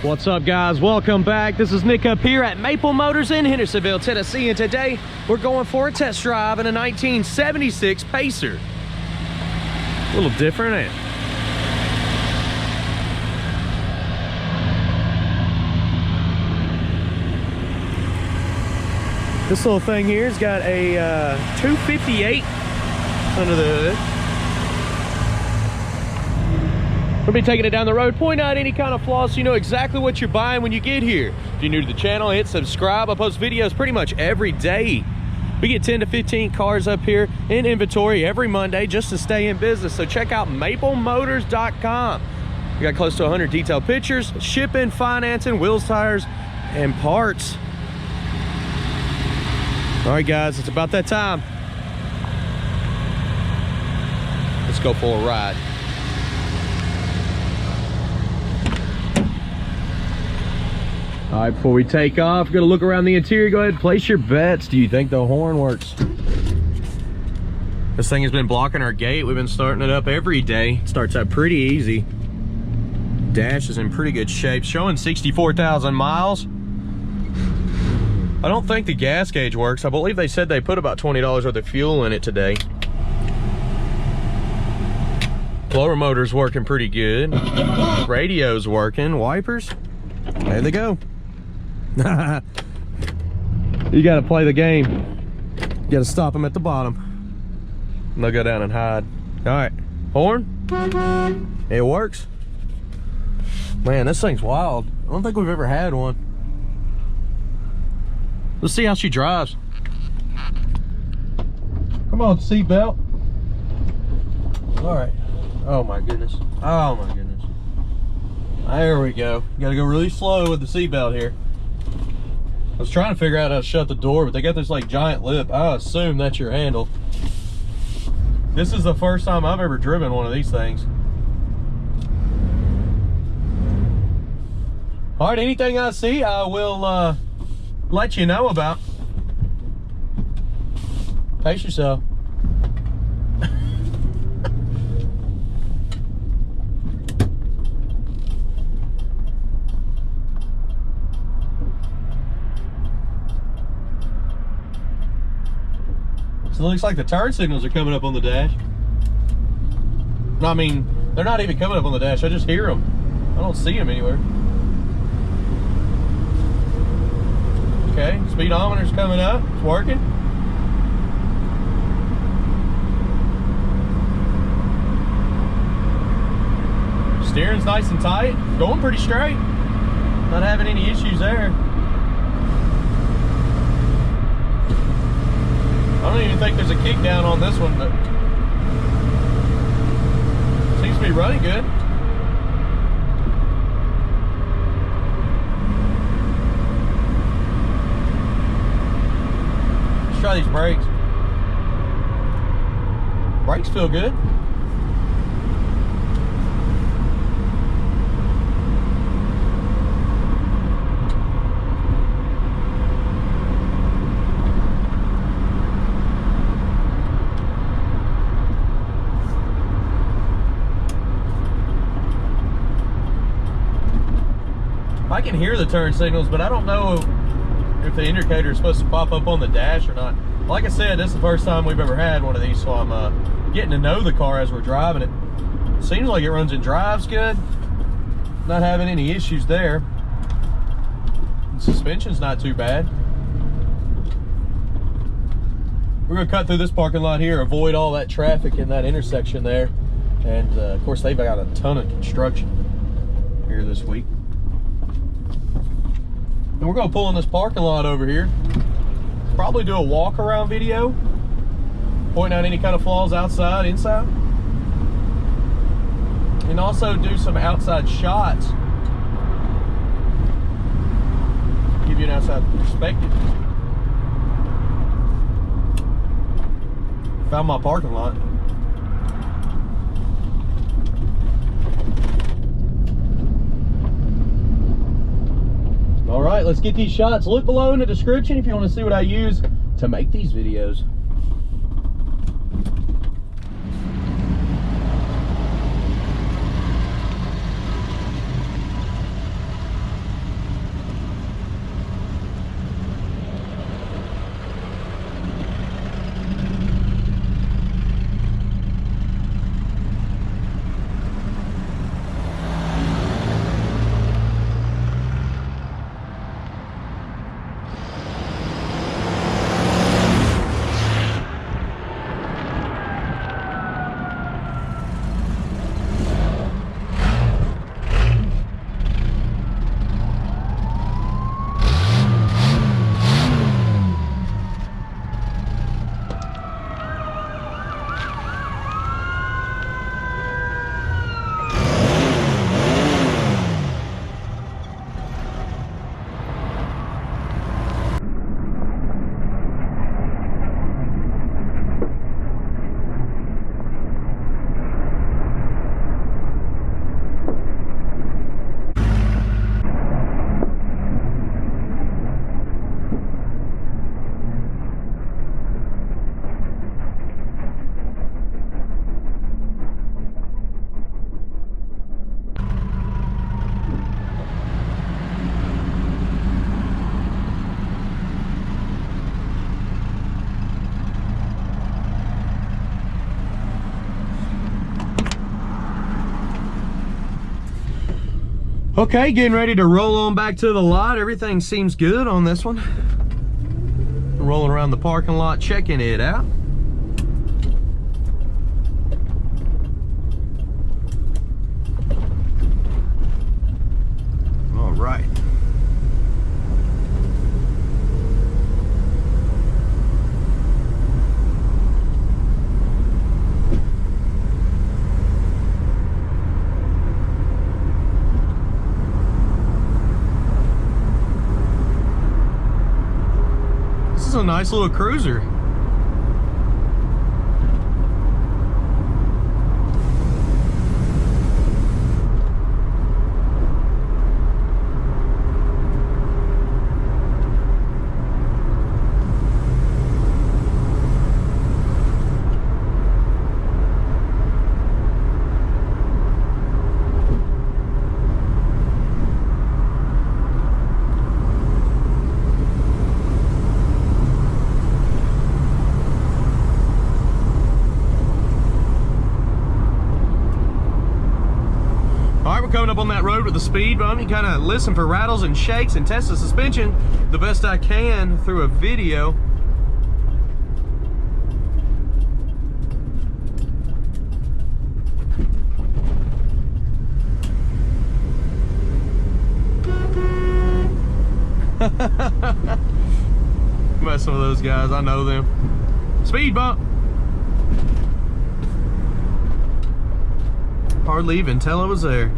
What's up, guys? Welcome back. This is Nick up here at Maple Motors in Hendersonville, Tennessee, and today we're going for a test drive in a 1976 Pacer. A little different, ain't it? This little thing here's got a 258 under the hood. We'll be taking it down the road, point out any kind of flaws so you know exactly what you're buying when you get here. If you're new to the channel, hit subscribe. I post videos pretty much every day. We get 10 to 15 cars up here in inventory every Monday just to stay in business. So check out maplemotors.com. We got close to 100 detailed pictures, shipping, financing, wheels, tires, and parts. All right, guys, it's about that time. Let's go for a ride. All right, before we take off, gonna look around the interior. Go ahead and place your bets. Do you think the horn works? This thing has been blocking our gate. We've been starting it up every day. It starts out pretty easy. Dash is in pretty good shape, showing 64,000 miles. I don't think the gas gauge works. I believe they said they put about $20 worth of fuel in it today. Blower motor's working pretty good. Radio's working. Wipers, there they go. You gotta play the game. You gotta stop them at the bottom. And they'll go down and hide. All right, horn. It works. Man, this thing's wild. I don't think we've ever had one. Let's see how she drives. Come on, seatbelt. All right. Oh my goodness. Oh my goodness. There we go. You gotta go really slow with the seatbelt here. I was trying to figure out how to shut the door, but they got this like giant lip. I assume that's your handle. This is the first time I've ever driven one of these things. All right, anything I see, I will let you know about. Pace yourself. So it looks like the turn signals are coming up on the dash. No, I mean, they're not even coming up on the dash. I just hear them. I don't see them anywhere. Okay, speedometer's coming up. It's working. Steering's nice and tight. Going pretty straight. Not having any issues there. I don't even think there's a kick down on this one, but seems to be running good. Let's try these brakes. Brakes feel good. I can hear the turn signals, but I don't know if the indicator is supposed to pop up on the dash or not. Like I said, this is the first time we've ever had one of these, so I'm getting to know the car as we're driving it. Seems like it runs and drives good. Not having any issues there. The suspension's not too bad. We're gonna cut through this parking lot here, avoid all that traffic in that intersection there. And of course, they've got a ton of construction here this week. And we're gonna pull in this parking lot over here. Probably do a walk around video, pointing out any kind of flaws outside, inside. And also do some outside shots. Give you an outside perspective. Found my parking lot. All right, let's get these shots. Look below in the description if you want to see what I use to make these videos. Okay, getting ready to roll on back to the lot. Everything seems good on this one. Rolling around the parking lot, checking it out. All right. This is a nice little cruiser. We're coming up on that road with the speed bump. You kind of listen for rattles and shakes and test the suspension the best I can through a video. Messing with those guys, I know them. Speed bump. Hardly even tell I was there.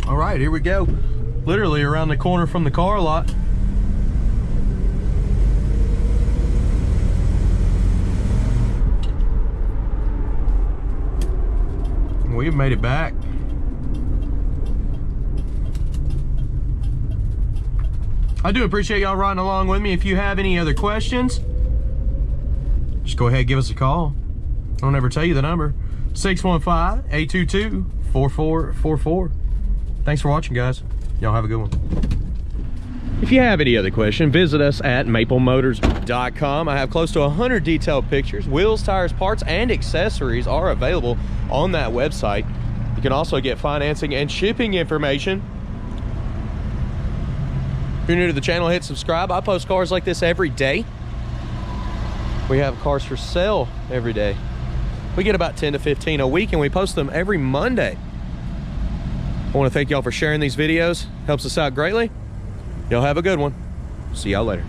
All right, here we go. Literally around the corner from the car lot. We've made it back. I do appreciate y'all riding along with me. If you have any other questions, just go ahead and give us a call. I don't ever tell you the number. 615-822-4444. Thanks for watching, guys. Y'all have a good one. If you have any other question, visit us at maplemotors.com. I have close to 100 detailed pictures. Wheels, tires, parts, and accessories are available on that website. You can also get financing and shipping information. If you're new to the channel, hit subscribe. I post cars like this every day. We have cars for sale every day. We get about 10 to 15 a week, and we post them every Monday. I want to thank y'all for sharing these videos. Helps us out greatly. Y'all have a good one. See y'all later.